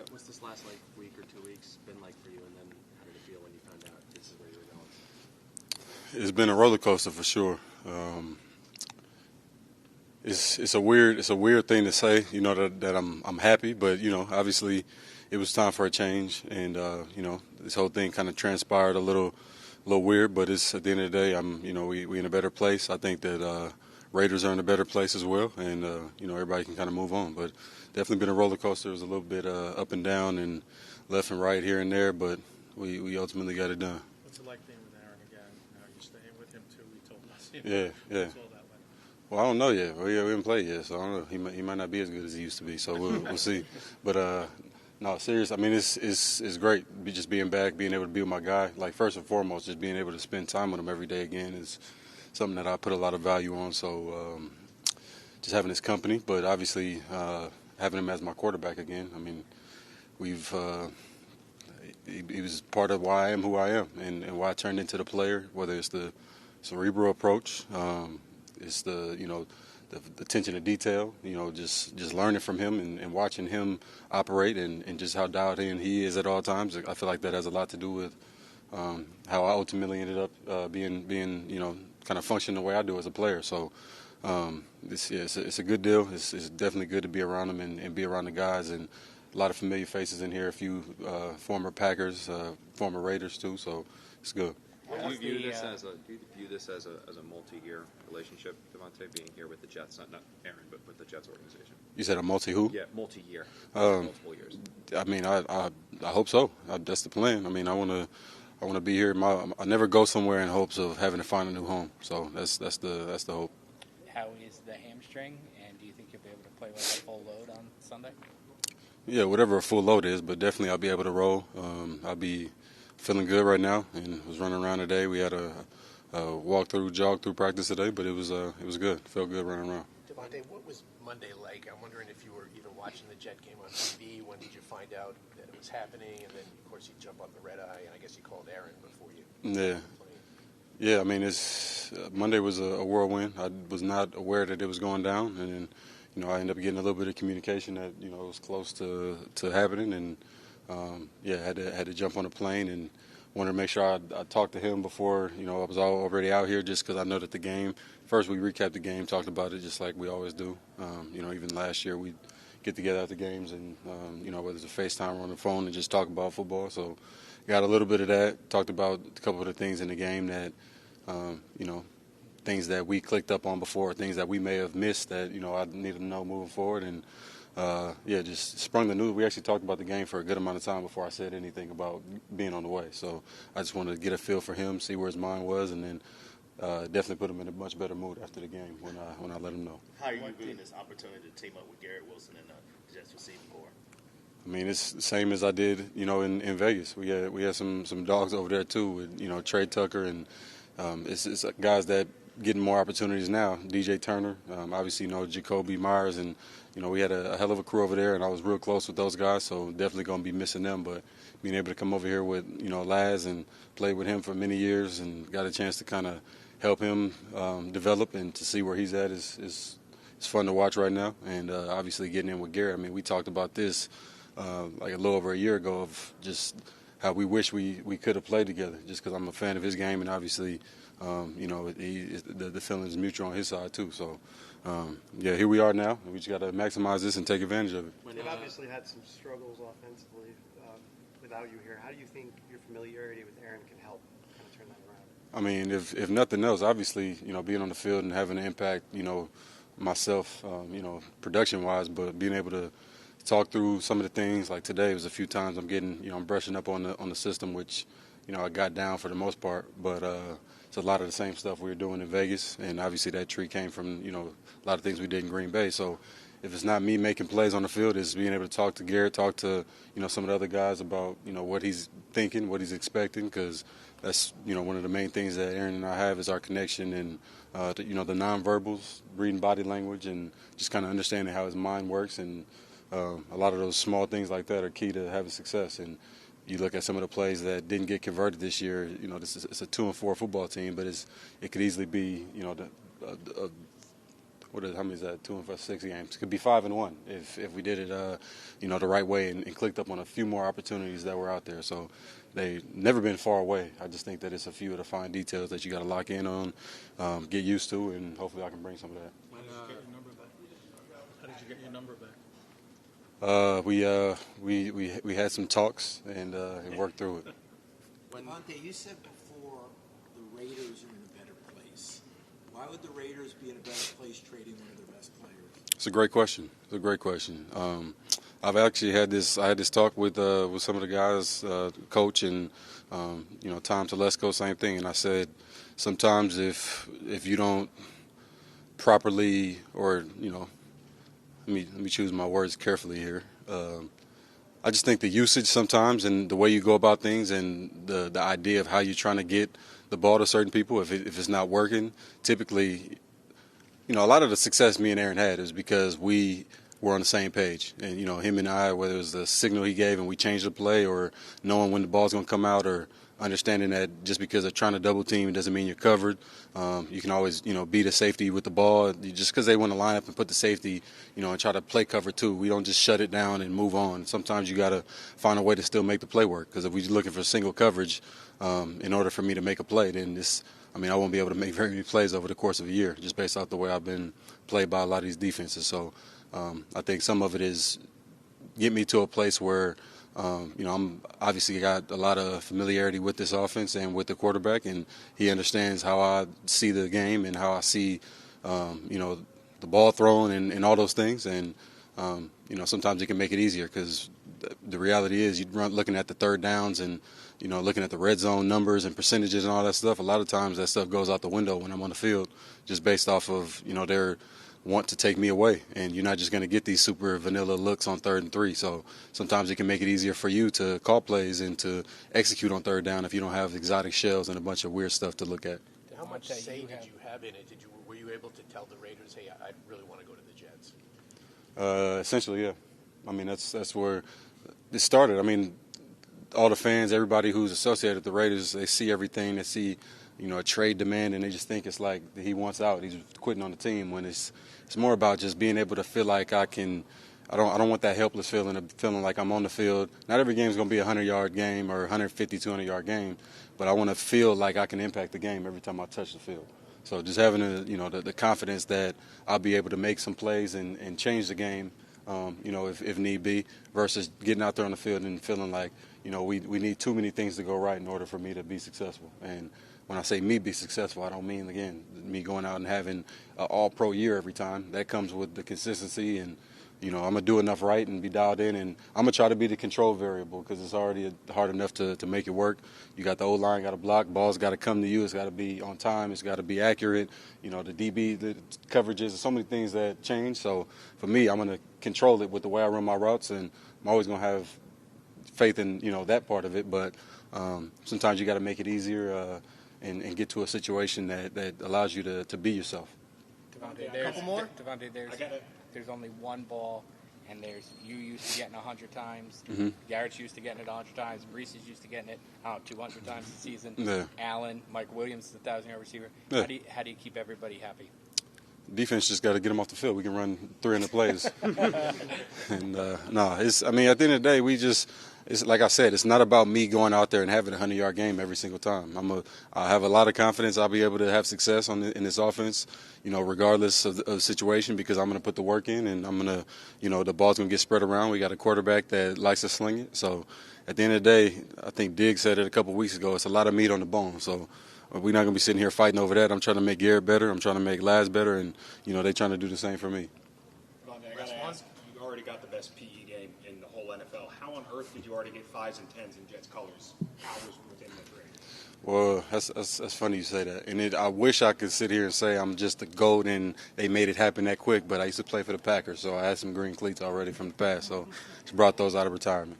What's this last week or 2 weeks been like for you? And then how did it feel when you found out this is where you were going? It's been a roller coaster for sure. It's a weird thing to say, that I'm happy, but obviously it was time for a change, and this whole thing kind of transpired a little weird, but it's at the end of the day, we in a better place. I think that Raiders are in a better place as well, and everybody can kind of move on. But definitely been a roller coaster. It was a little bit up and down and left and right here and there, but we ultimately got it done. What's it like being with Aaron again? Now you're staying with him too. He told us. Yeah. Well, I don't know yet. We haven't played yet, so I don't know. He might not be as good as he used to be, so we'll see. But no, serious. I mean, it's great. Just being back, being able to be with my guy. Like first and foremost, just being able to spend time with him every day again is something that I put a lot of value on. So just having his company, but obviously having him as my quarterback again. I mean, he was part of why I am who I am and why I turned into the player. Whether it's the cerebral approach. It's the attention to detail, just learning from him and watching him operate and just how dialed in he is at all times. I feel like that has a lot to do with how I ultimately ended up being kind of functioning the way I do as a player. So it's a good deal. It's definitely good to be around him and be around the guys, and a lot of familiar faces in here, a few former Packers, former Raiders too, so it's good. Do you view this as a multi-year relationship, Davante, being here with the Jets, not Aaron, but with the Jets organization? You said a multi-who? Yeah, multi-year, multiple years. I mean, I hope so. That's the plan. I mean, I want to be here. I never go somewhere in hopes of having to find a new home. So that's the hope. How is the hamstring, and do you think you'll be able to play with a full load on Sunday? Yeah, whatever a full load is, but definitely I'll be able to roll. I'll be feeling good right now, and was running around today. We had a jog through practice today, but it was good. Felt good running around. Davante, what was Monday like? I'm wondering if you were even watching the Jet game on TV. When did you find out that it was happening? And then, of course, you jump on the red eye, and I guess you called Aaron before you. Yeah. I mean, Monday was a whirlwind. I was not aware that it was going down, and then I ended up getting a little bit of communication that it was close to happening, and had to jump on a plane and wanted to make sure I talked to him before I was already out here, just because I know that the game. First, we recapped the game, talked about it just like we always do. Even last year we get together after games and whether it's a FaceTime or on the phone and just talk about football. So got a little bit of that. Talked about a couple of the things in the game that things that we clicked up on before, things that we may have missed that I needed to know moving forward, and just sprung the news. We actually talked about the game for a good amount of time before I said anything about being on the way. So I just wanted to get a feel for him, see where his mind was, and then definitely put him in a much better mood after the game when I let him know. How are you viewing this opportunity to team up with Garrett Wilson and the Jets receiving corps? I mean, it's the same as I did, in Vegas. We had some dogs over there too with Trey Tucker, and it's guys that getting more opportunities now. DJ Turner, obviously Jacoby Myers, and we had a hell of a crew over there, and I was real close with those guys, so definitely going to be missing them. But being able to come over here with Laz and play with him for many years and got a chance to kind of help him develop and to see where he's at is fun to watch right now. And obviously getting in with Garrett. I mean, we talked about this like a little over a year ago of just how we wish we could have played together, just because I'm a fan of his game, and obviously the feeling is mutual on his side too. So here we are now, and we just got to maximize this and take advantage of it. They've obviously had some struggles offensively without you here. How do you think your familiarity with Aaron can help kind of turn that around? I mean, if nothing else, obviously, being on the field and having an impact, myself, production-wise, but being able to talk through some of the things. Like today was a few times I'm brushing up on the system, which, I got down for the most part, but it's a lot of the same stuff we were doing in Vegas, and obviously that tree came from, a lot of things we did in Green Bay. So if it's not me making plays on the field, it's being able to talk to Garrett, talk to, some of the other guys about, what he's thinking, what he's expecting, because that's, one of the main things that Aaron and I have is our connection and, the nonverbals, reading body language, and just kind of understanding how his mind works. And a lot of those small things like that are key to having success. And you look at some of the plays that didn't get converted this year, it's a 2-4 football team, but it could easily be, how many is that? 2 and 5, 6 games. Could be 5-1 if we did it, the right way and clicked up on a few more opportunities that were out there. So they've never been far away. I just think that it's a few of the fine details that you got to lock in on, get used to, and hopefully I can bring some of that. When did you get your number back? How did you get your number back? We had some talks and worked through it. Davante, you said before the Raiders are in a better place. Why would the Raiders be in a better place trading one of their best players? It's a great question. I've actually had this talk with some of the guys, coach and Tom Telesco, same thing. And I said, sometimes if you don't properly, or let me choose my words carefully here. I just think the usage sometimes and the way you go about things and the idea of how you're trying to get the ball to certain people, if it's not working, typically, a lot of the success me and Aaron had is because we were on the same page. And, him and I, whether it was the signal he gave and we changed the play, or knowing when the ball's going to come out, or understanding that just because they're trying to double team, it doesn't mean you're covered. You can always, beat a safety with the ball. Just because they want to line up and put the safety, and try to play cover too. We don't just shut it down and move on. Sometimes you got to find a way to still make the play work. Because if we're looking for single coverage, in order for me to make a play, then I won't be able to make very many plays over the course of a year, just based off the way I've been played by a lot of these defenses. So I think some of it is get me to a place where I'm obviously got a lot of familiarity with this offense and with the quarterback, and he understands how I see the game and how I see, the ball thrown and all those things. And, sometimes it can make it easier because the reality is you're looking at the third downs and, looking at the red zone numbers and percentages and all that stuff. A lot of times that stuff goes out the window when I'm on the field just based off of, their want to take me away, and you're not just going to get these super vanilla looks on 3rd and 3. So sometimes it can make it easier for you to call plays and to execute on 3rd down if you don't have exotic shells and a bunch of weird stuff to look at. How much say did you have in it? Were you able to tell the Raiders, hey, I really want to go to the Jets? Essentially, yeah. That's where it started. All the fans, everybody who's associated with the Raiders, they see everything. They see, a trade demand, and they just think it's like he wants out. He's quitting on the team, when it's more about just being able to feel like I don't want that helpless feeling of feeling like I'm on the field. Not every game is going to be a 100-yard game or 150, 200-yard game, but I want to feel like I can impact the game every time I touch the field. So just having the confidence that I'll be able to make some plays and change the game, if need be, versus getting out there on the field and feeling like, we need too many things to go right in order for me to be successful. And when I say me be successful, I don't mean, again, me going out and having an all-pro year every time. That comes with the consistency, and, I'm going to do enough right and be dialed in, and I'm going to try to be the control variable because it's already hard enough to make it work. You got the O-line got to block, ball's got to come to you, it's got to be on time, it's got to be accurate. The DB, the coverages, there's so many things that change. So for me, I'm going to control it with the way I run my routes, and I'm always going to have faith in, that part of it. But sometimes you got to make it easier and get to a situation that allows you to be yourself. Davante, there's only one ball, and you used to getting 100 times. Mm-hmm. Garrett's used to getting it 100 times. Reese is used to getting it 200 times a season. Yeah. Allen, Mike Williams is the 1,000-yard receiver. Yeah. How do you keep everybody happy? Defense just got to get them off the field. We can run 300 plays. And at the end of the day, it's like I said, it's not about me going out there and having a 100-yard game every single time. I have a lot of confidence I'll be able to have success in this offense, regardless of the situation, because I'm going to put the work in, and I'm going to, the ball's going to get spread around. We got a quarterback that likes to sling it. So at the end of the day, I think Diggs said it a couple weeks ago, it's a lot of meat on the bone. So we're not going to be sitting here fighting over that. I'm trying to make Garrett better. I'm trying to make Laz better, and, they're trying to do the same for me. I got to ask, you already got the best PE game in the whole NFL. How on earth did you already get 5s and 10s in Jets colors hours within the trade? Well, that's funny you say that. And I wish I could sit here and say I'm just the GOAT and they made it happen that quick, but I used to play for the Packers, so I had some green cleats already from the past, so just brought those out of retirement.